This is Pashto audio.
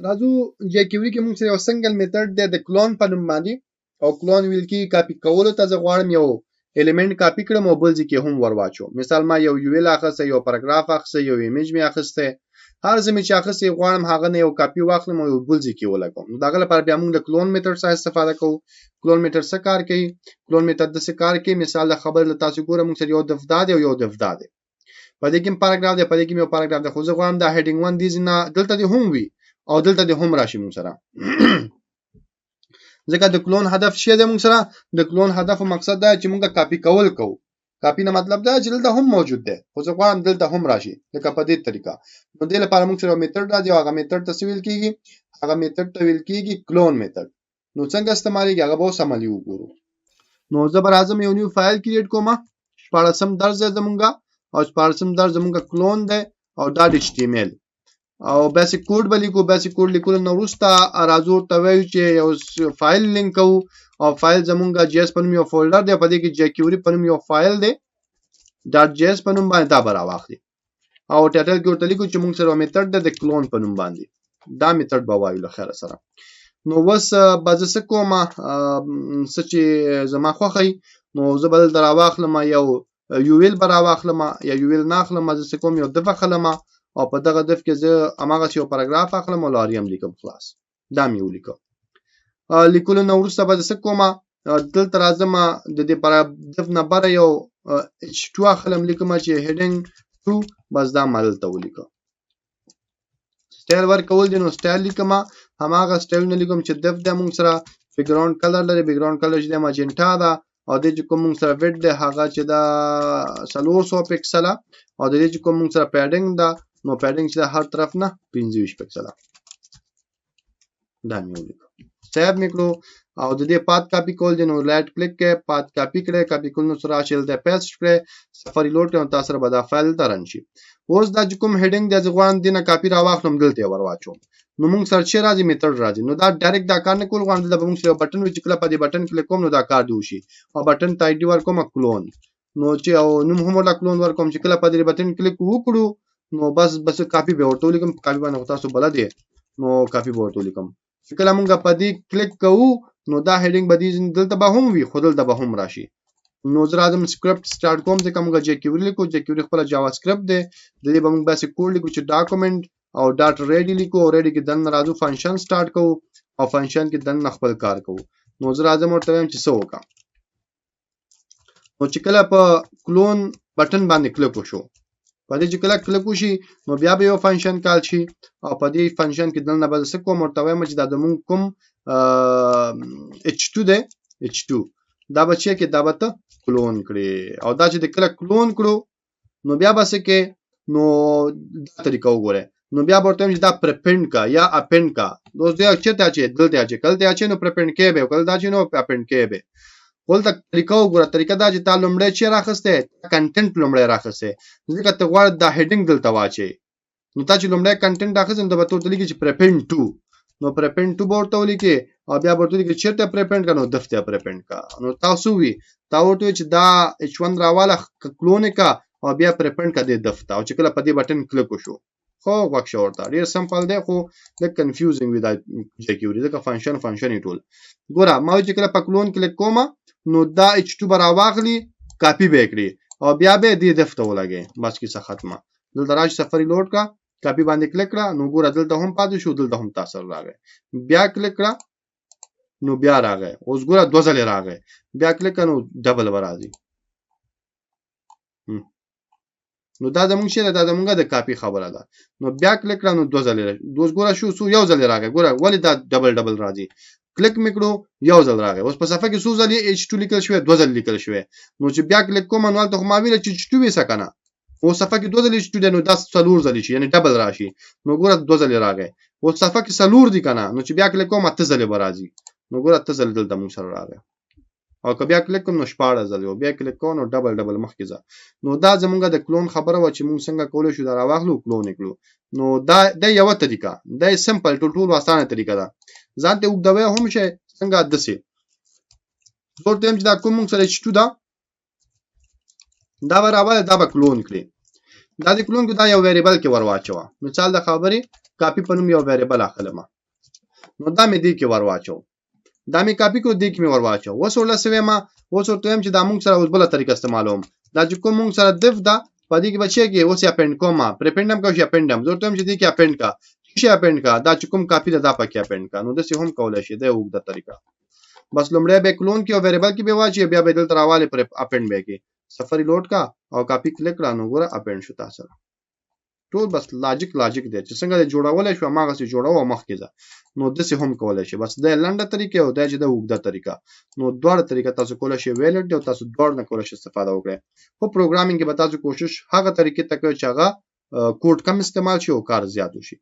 راځو jQuery کې موږ سره یو سنگل میثډ دی د کلون په نوم باندې او کلون ویل کی کاپی کولو ته زه غواړم یو الیمنٹ کاپی کړم او بل ځکه هم ورواچو مثال ما یو UL اخسته یو پاراګراف اخسته یو ایمیج می اخسته هر زمي چې اخسته غواړم هغه نه یو کاپی واخلم او بل ځکه ولګم داغه لپاره بیا موږ د کلون میثډ څخه استفاده کوو کلون میثډ څه کار کوي کلون میثډ د څه کار کوي مثال د خبر له تاسو ګورم موږ سره یو دفدا دی او یو دفدا دی په دې کې پاراګراف دی په دې کې یو پاراګراف دی خو زه غواړم دا هډینګ 1 دی نه دلته دی هم وي او دلته د هم راشي موږ سره ځکه د کلون هدف شه د موږ سره د کلون هدف او مقصد دا چې موږ کاپی کول کوو کاپی نه مطلب دا چې دلته هم موجود دی خو څه غواړم دلته هم راشي لکه په دې طریقه نو د لپاره موږ سره میثډ راځي او هغه میثډ ته ویل کیږي هغه میثډ ته ویل کیږي کلون میثډ نو څنګه استعمالي هغه به سملی وګورو نو زه به راځم یو نیو فایل کریټ کوم 14 درز زمونږه او 14 درز زمونږه کلون دی او .html او بیسیک کوډ به لیکو بیسیک کوډ لیکل نو وروسته راځو ته وایو چې یو فایل لینک کوو او فایل زمونږه جی اس په نوم یو فولډر دی په دې کې jQuery په نوم یو فایل دی .js په نوم باندې دا به راواخلي او ټایټل کې ورته لیکو چې موږ سره میثډ د کلون په نوم باندې دا میثډ به وایو له خیر سره نو وس بازه کومه چې زما خوخی نو زه بدل دراواخلم یو UL براواخلم یا UL ناخلم زه کوم یو دفعه خلم او په دغه دف کې زه اماغه یو پاراګراف اخلم او لاریم لیکم خلاص دا مې ولیکم لیکل نو ورسته به څه کومه دلته راځم د دې پر دف نمبر یو H2 اخلم لیکم چې هډینګ 2 بس دا مال ته ولیکم سټایل ورک کول دي نو سټایل لیکم هماغه سټایل نه لیکم چې دف د موږ سره بیک ګراوند کلر لري بیک ګراوند کلر چې د ماجنټا ده او د کوم موږ سره ویډ ده هغه چې دا 300 پکسل او د دې کوم موږ سره پیډینګ ده نو پیډینګ چې هر طرف نه 25 پکسل دا نیو لیکو سیو میکړو او د دې پات کاپی کول دي نو رائټ کلیک کې پات کاپی کړئ کاپی کول نو سره شیل ده پیسټ کړئ سفاری لوډ کړئ تاسو سره به دا فایل ترن شي اوس دا کوم هډینګ د ځغوان دینه کاپی را واخلم دلته ورواچوم نو موږ سرچ راځي میثډ راځي نو دا ډایرکټ دا کار نه کول غواړم د موږ سره بٹن وچ کله په دې بٹن کلیک کوم نو دا کار دی وشي او بٹن ته آی ډی ورکوم کلون نو چې او نو هم ولا کلون ورکوم چې کله په دې بٹن کلیک وکړو نو بس کاپی به ورته لیکم کاپی باندې تاسو بل دی نو کاپی به ورته لیکم چې کله موږ په دې کلیک کوو نو دا هډینګ به دې دلته به هم وي خو دلته به هم راشي نو زه راځم سکرپټ سٹارټ کوم ځکه موږ jQuery لیکو jQuery خپل جاوا سکرپټ دی د دې به موږ بیسیک کوډ لیکو چې ډاکومنٹ او ډاټ ریډي لیکو او ریډي کې دن راځو فنکشن سٹارټ کوو او فنکشن کې دن خپل کار کوو نو زه راځم ورته وایم چې څه وکړم نو چې کله په کلون بٹن باندې کلیک وشو په دې چې کله کلیک وشي نو بیا به یو فنکشن کال شي او په دې فنکشن کې دلته به څه کوم ورته وایم چې دا د مونږ کوم H2 دی H2 دا بچی کې دا به ته کلون کړي او دا چې د کله کلون کړو نو بیا به څه کې نو دا طریقه وګوره نو بیا ورته چې دا پرپینډ کا یا اپینډ کا دوست دی چې ته چې دلته چې کله چې نو پرپینډ کې به کله دا چې نو اپینډ کې به ولته طریقه وګوره طریقه دا چې تا لومړی چې راخسته کنټنټ لومړی راخسته ځکه ته غواړې دا هډینګ دلته واچي نو تا چې لومړی کنټنټ راخسته نو به تورته لیکي چې پرپینډ 2 نو پرپینډ 2 ورته ولیکي او بیا ورته لیکي چې چیرته پرپینډ کا نو دفته پرپینډ کا نو تاسو وی تا ورته چې دا H1 راواله کلون کا او بیا پرپینډ کا دې دفته او چې کله په دې بٹن کلیک وشو خو وښه ورته ډیر سمپل دی خو لکه کنفیوزینګ وی دا jQuery ځکه فنکشن ټول ګوره ما چې کله په کلون کلیک کوم نو دا H2 برا واخلي کاپی به کړی او بیا به دې دفته ولګي بس کیسه ختمه دلته راځي سفاری لوډ کا کاپی باندې کلیک کړه نو ګوره دلته هم پاتې شو دلته هم تاسو راغی بیا کلیک کړه نو بیا راغی اوس ګوره دوه ځله راغی بیا کلیک کړه نو ډبل ورازي نو دا زمونږ شه دا زمونږه د کاپی خبره ده نو بیا کلیک کړه نو دوه ځله دوس ګوره شو سو یو ځله راغی ګوره ولې دا ډبل راځي کلیک میکړو یو ځل راغی اوس په صفحه کې څو ځلې H2 لیکل شوی دوه ځل لیکل شوی نو چې بیا کلیک کوم نو ته ما ویل چې H2 وسکنه او صفحه کې دوه ځلې H2 دی نو دا څلور ځلې شي یعنی ډبل راشي نو ګوره دوه ځلې راغی او صفحه کې څلور دی کنه نو چې بیا کلیک کوم اته ځلې برازي نو ګوره اته ځلې دلته مون سره راغی او که بیا کلیک کوم نو شپاړه ځلې او بیا کلیک کوم نو ډبل مخکې ځه نو دا زمونږه د کلون خبره و چې مونږ څنګه کولای شو دا راواخلو کلون کړو نو دا یو طریقه دا سمپل ټول اسانه طریقه ده ځانته وګدوي هم شي څنګه دسي ورته چې دا کوم سره H2 دا برابر دا به کلون کړي دا د کلون کې دا یو ویریبل کې ورواچو مثال د خبرې کاپی په نوم یو ویریبل اخلم نو دا مې دې کې ورواچو دا مې کاپی کو دې کې مې ورواچو وسوله سوي ما وسورته هم چې دا مونږ سره اوس بل طریقه استعمالوم دا چې کوم مونږ سره دف دا پدې کې بچي کې اوس اپند کوما پرپندم کو شي اپندم زورته هم چې دې کې اپند کا شي اپند کا دا چې کوم کاپی دا پکې اپند کا نو د سه هم کولای شي دا وګړه طریقه بس لومړی به کلون کې او ویریبل کې به واچي بیا به دلته راواله پر اپند به کې سفری لوډ کا او کاپی کلیک را نو ګوره اپند شو تاسو ټول بس لاجیک دی چې څنګه جوړولای شو ماغه سي جوړو مخکې ځه نو د سه هم کولای شي بس د لنډه طریقې او د چې د وګړه طریقه نو دواړه طریقه تاسو کولای شي ویلډ او تاسو دواړه نه کولای شي استفاده وکړئ په پروګرامینګ کې به تاسو کوشش هغه طریقې ته کوئ چې هغه کوډ کم استعمال شي او کار زیات وشي